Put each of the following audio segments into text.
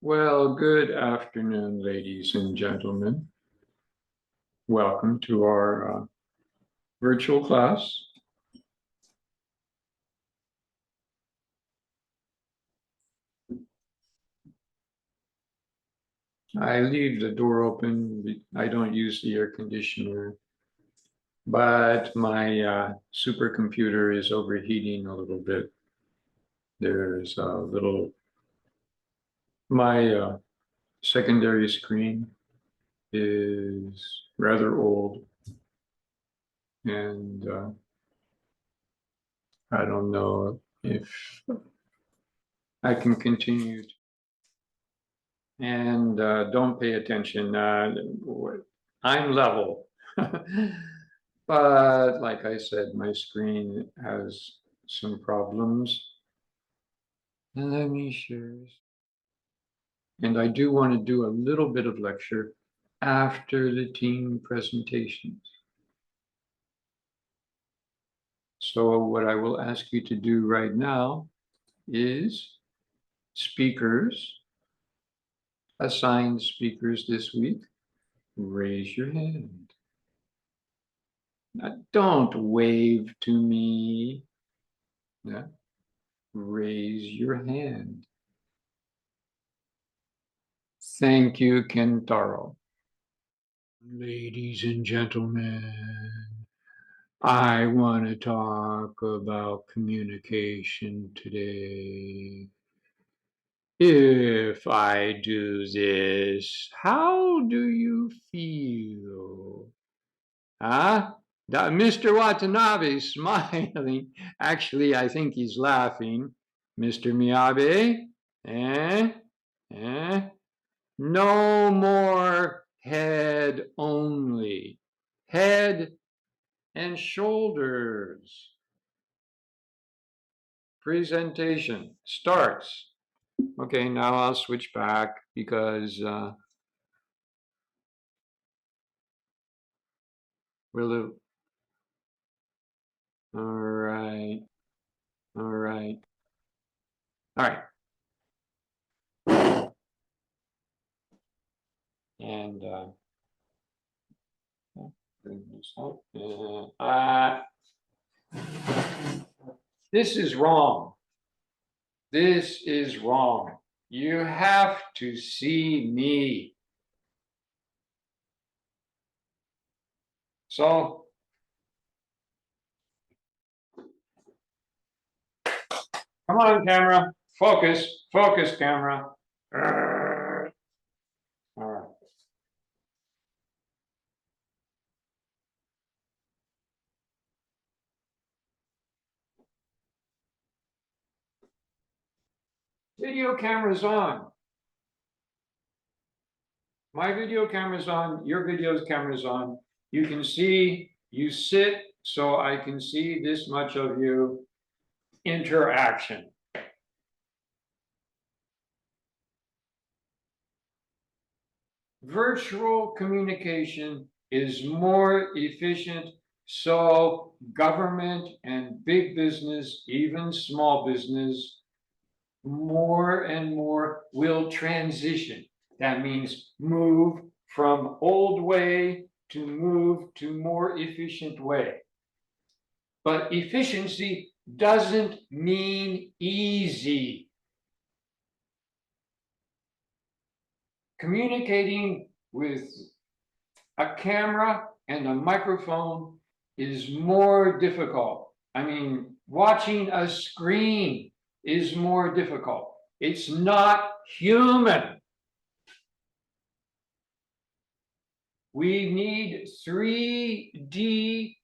Well, good afternoon, ladies and gentlemen. Welcome to our virtual class. I leave the door open. I don't use the air conditioner, but my supercomputer is overheating a little bit. There's a little, my secondary screen is rather old, and I don't know if I can continue. And don't pay attention. I'm level. But like I said, my screen has some problems. And let me share. And I do want to do a little bit of lecture after the team presentations. So what I will ask you to do right now is speakers, assigned speakers this week, raise your hand. Don't wave to me. Yeah. Raise your hand. Thank you, Kentaro. Ladies and gentlemen, I want to talk about communication today. If I do this, how do you feel? Huh? Mr. Watanabe is smiling. Actually, I think he's laughing. Mr. Miyabe? Eh? Eh? No more head only. Head and shoulders. Presentation starts. Okay, now I'll switch back because we'll. All right. All right. All right. And bring this up. This is wrong. This is wrong. You have to see me. So, come on, camera. Focus. Focus, camera. All right. Video camera's on. My video camera's on. Your video camera's on. You can see, you sit so I can see this much of you. Interaction. Virtual communication is more efficient, so government and big business, even small business, more and more will transition. That means move from old way to move to more efficient way. But efficiency doesn't mean easy. Communicating with a camera and a microphone is more difficult. I mean, watching a screen is more difficult. It's not human. We need 3D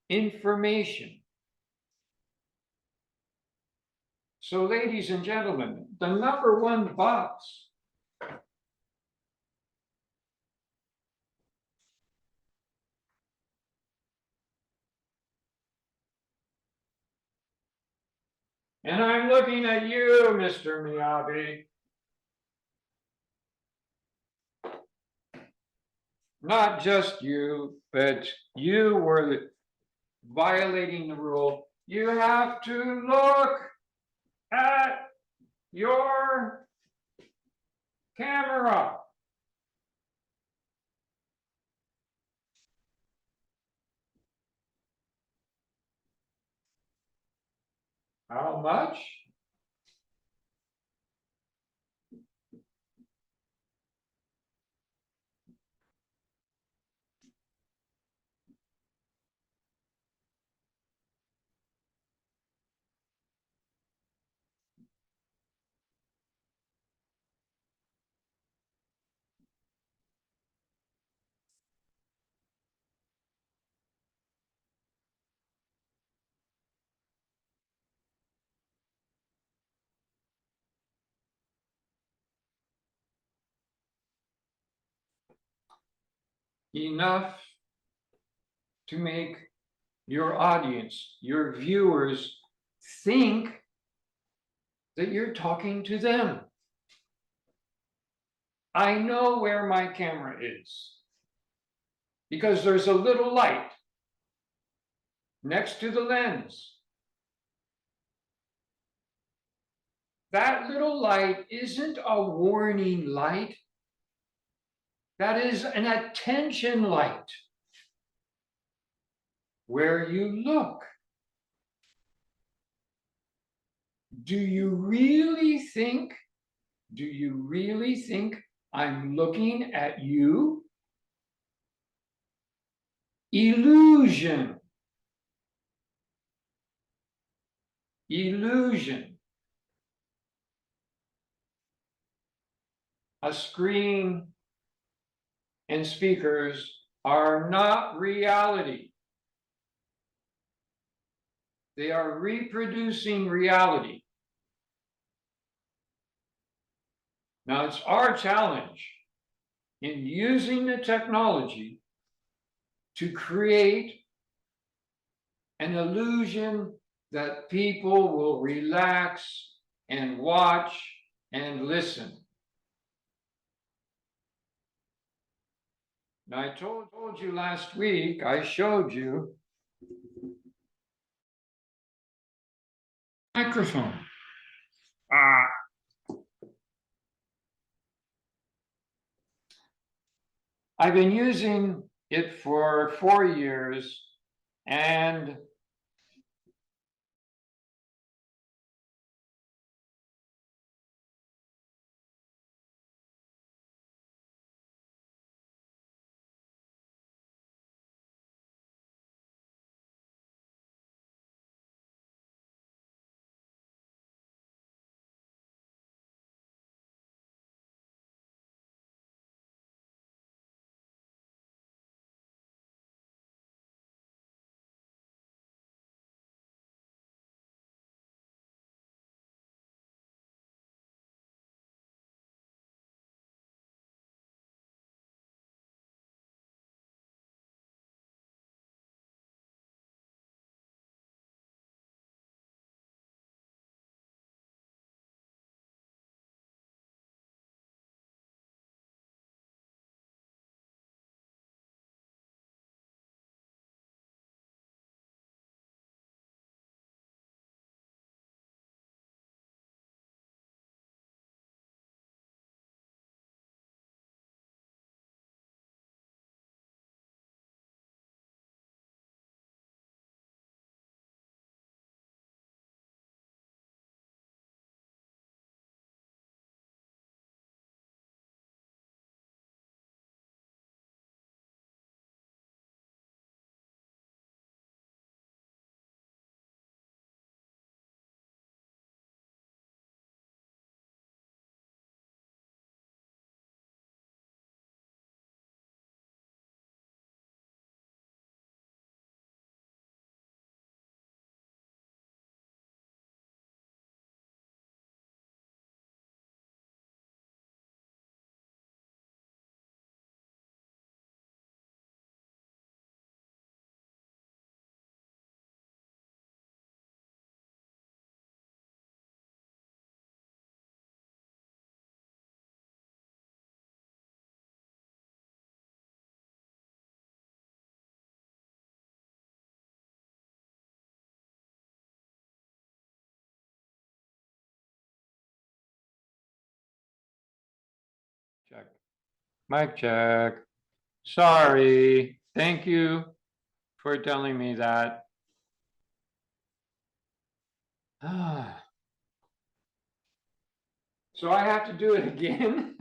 information. So, ladies and gentlemen, the number one box and I'm looking at you, Mr. Miyabi. Not just you, but you were violating the rule. You have to look at your camera. How much? Enough to make your audience, your viewers, think that you're talking to them. I know where my camera is because there's a little light next to the lens. That little light isn't a warning light. That is an attention light. Where you look. Do you really think I'm looking at you? Illusion. Illusion. A screen and speakers are not reality. They are reproducing reality. Now, it's our challenge in using the technology to create an illusion that people will relax and watch and listen. Now, I told you last week, I showed you microphone. I've been using it for 4 years, and Check. Mic check. Sorry. Thank you for telling me that. So I have to do it again.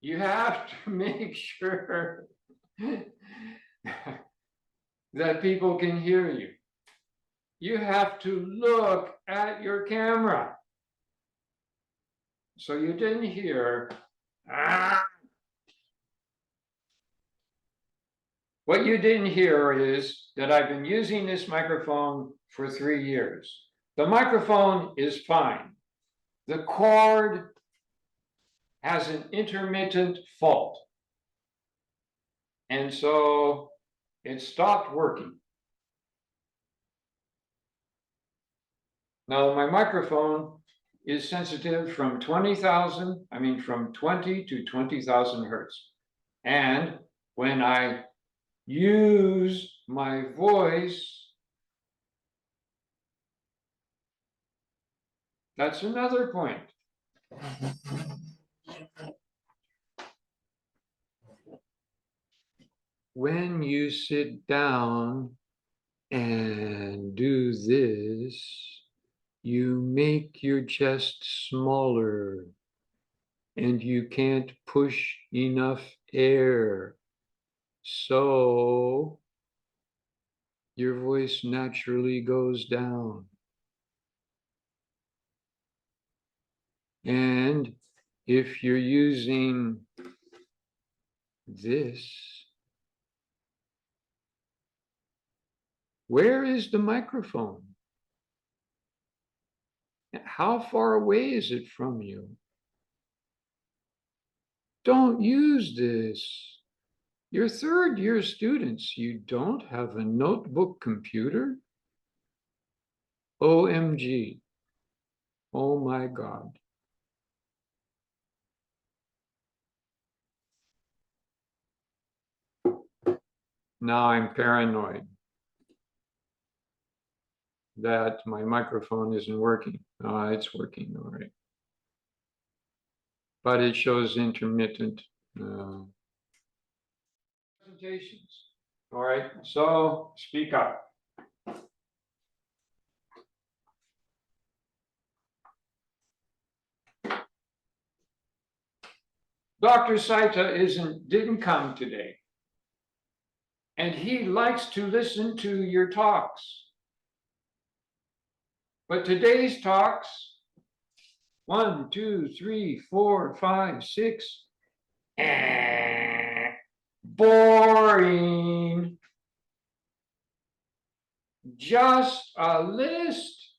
You have to make sure that people can hear you. You have to look at your camera. So you didn't hear, ah. What you didn't hear is that I've been using this microphone for 3 years. The microphone is fine. The cord has an intermittent fault. And so it stopped working. Now my microphone is sensitive from 20 to 20,000 hertz. And when I use my voice, that's another point. When you sit down and do this, you make your chest smaller and you can't push enough air. So your voice naturally goes down. And if you're using this, where is the microphone? How far away is it from you? Don't use this. You're third-year students. You don't have a notebook computer? OMG. Oh my God. Now I'm paranoid that my microphone isn't working. It's working, all right. But it shows intermittent presentations. All right, so speak up. Dr. Saita didn't come today. And he likes to listen to your talks. But today's talks, 1, 2, 3, 4, 5, 6, boring. Just a list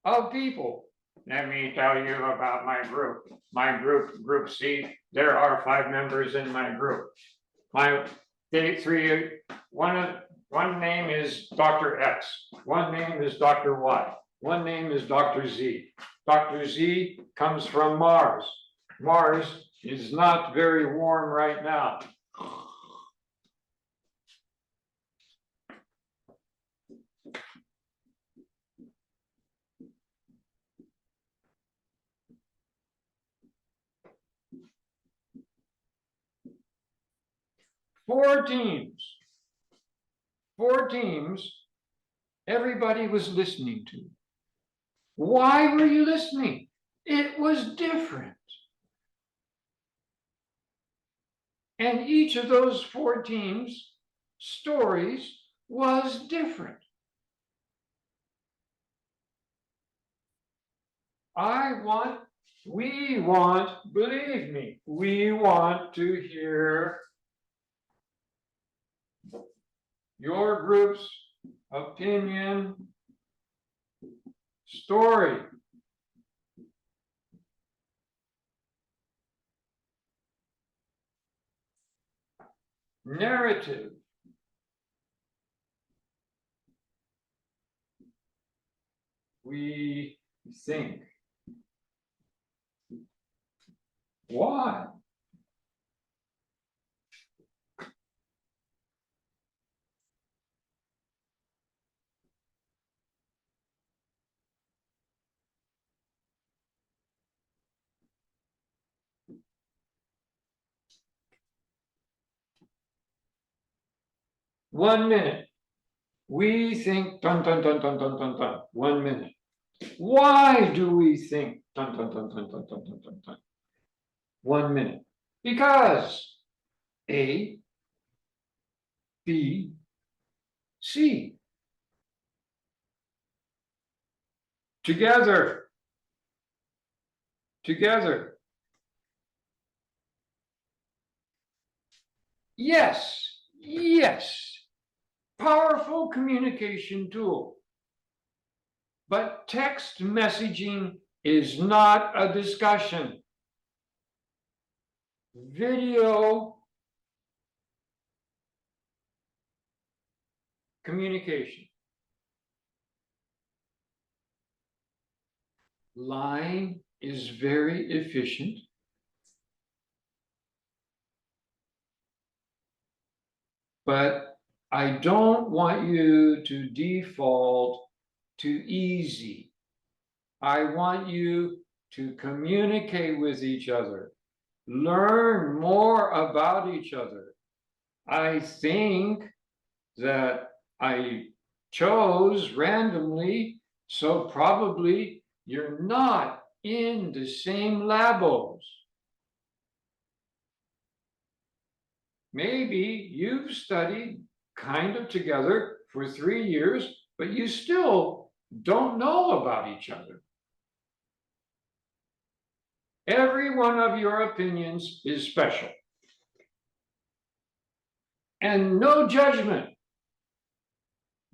of people. Let me tell you about my group. My group, Group C, there are 5 members in my group. One name is Dr. X, one name is Dr. Y, one name is Dr. Z. Dr. Z comes from Mars. Mars is not very warm right now. Four teams, everybody was listening to. Why were you listening? It was different. And each of those 4 teams' stories was different. We want, believe me, we want to hear your group's opinion, story. Narrative. We think. Why? 1 minute. We think dun dun dun dun dun dun dun. 1 minute. Why do we think dun dun dun dun dun dun dun dun dun? 1 minute. Because A, B, C. Together. Together. Yes. Yes. Powerful communication tool. But text messaging is not a discussion. Video communication. Line is very efficient. But I don't want you to default to easy. I want you to communicate with each other, learn more about each other. I think that I chose randomly, so probably you're not in the same labos. Maybe you've studied kind of together for 3 years, but you still don't know about each other. Every one of your opinions is special. And no judgment.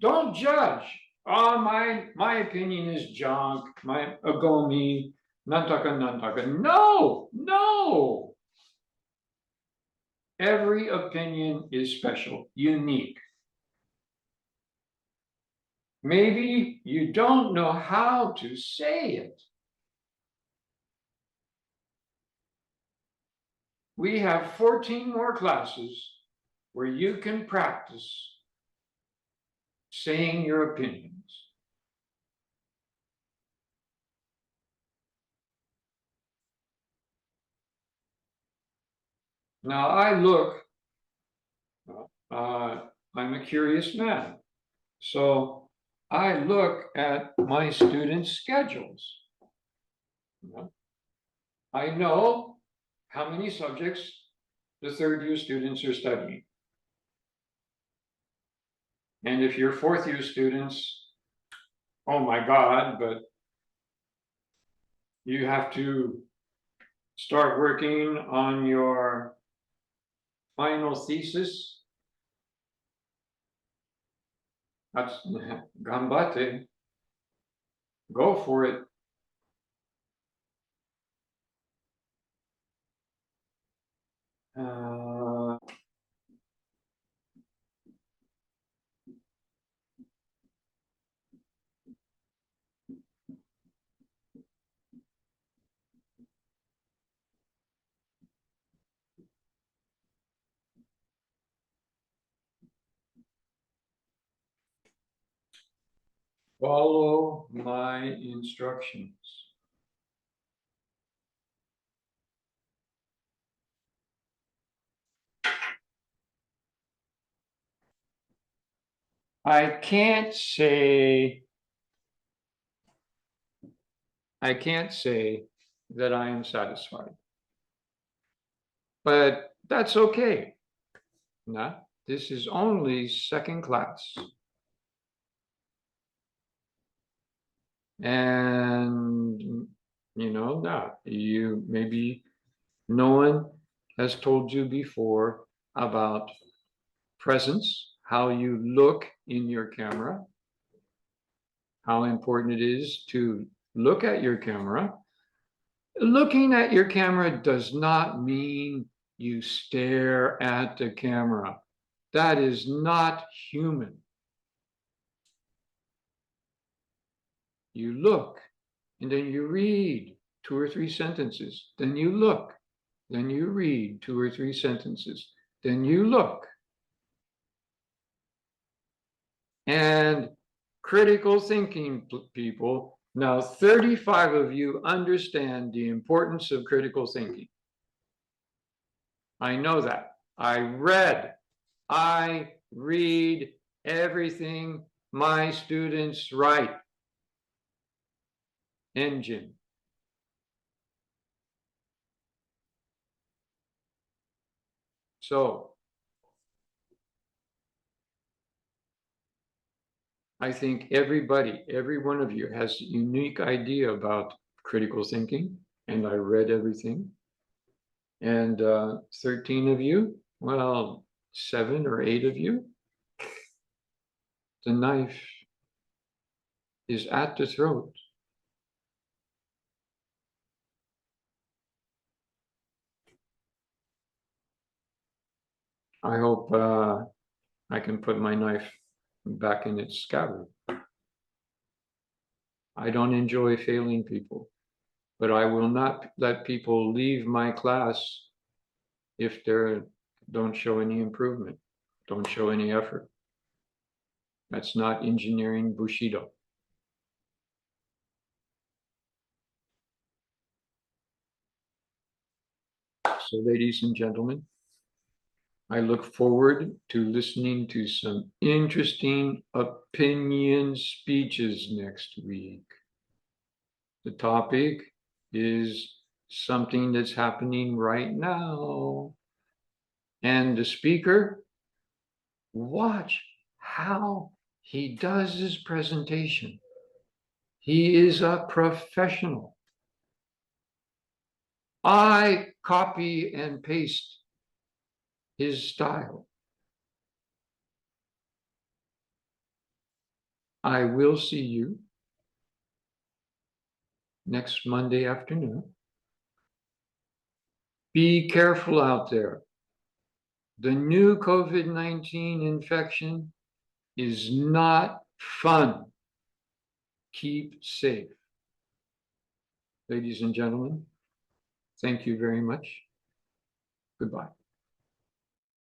Don't judge. Oh, my opinion is junk, my agomi, nantaka, nantaka. No, no. Every opinion is special, unique. Maybe you don't know how to say it. We have 14 more classes where you can practice saying your opinions. Now I'm a curious man. So I look at my students' schedules. I know how many subjects the third year students are studying. And if you're fourth year students, oh my God, but you have to start working on your final thesis. That's gambate. Go for it. Follow my instructions. I can't say that I am satisfied. But that's okay. No, this is only second class. And you know that you maybe no one has told you before about presence, how you look in your camera, how important it is to look at your camera. Looking at your camera does not mean you stare at the camera. That is not human. You look, and then you read 2 or 3 sentences. Then you look, then you read 2 or 3 sentences. Then you look. And critical thinking people, now 35 of you understand the importance of critical thinking. I know that. I read read everything my students write. Engine. So I think everybody, every one of you has a unique idea about critical thinking, and I read everything. And 13 of you, well, 7 or 8 of you, the knife is at the throat. I hope I can put my knife back in its scabbard. I don't enjoy failing people, but I will not let people leave my class if they don't show any improvement, don't show any effort. That's not engineering Bushido. So, ladies and gentlemen, I look forward to listening to some interesting opinion speeches next week. The topic is something that's happening right now. And the speaker, watch how he does his presentation. He is a professional. I copy and paste his style. I will see you next Monday afternoon. Be careful out there. The new COVID-19 infection is not fun. Keep safe. Ladies and gentlemen, thank you very much. Goodbye.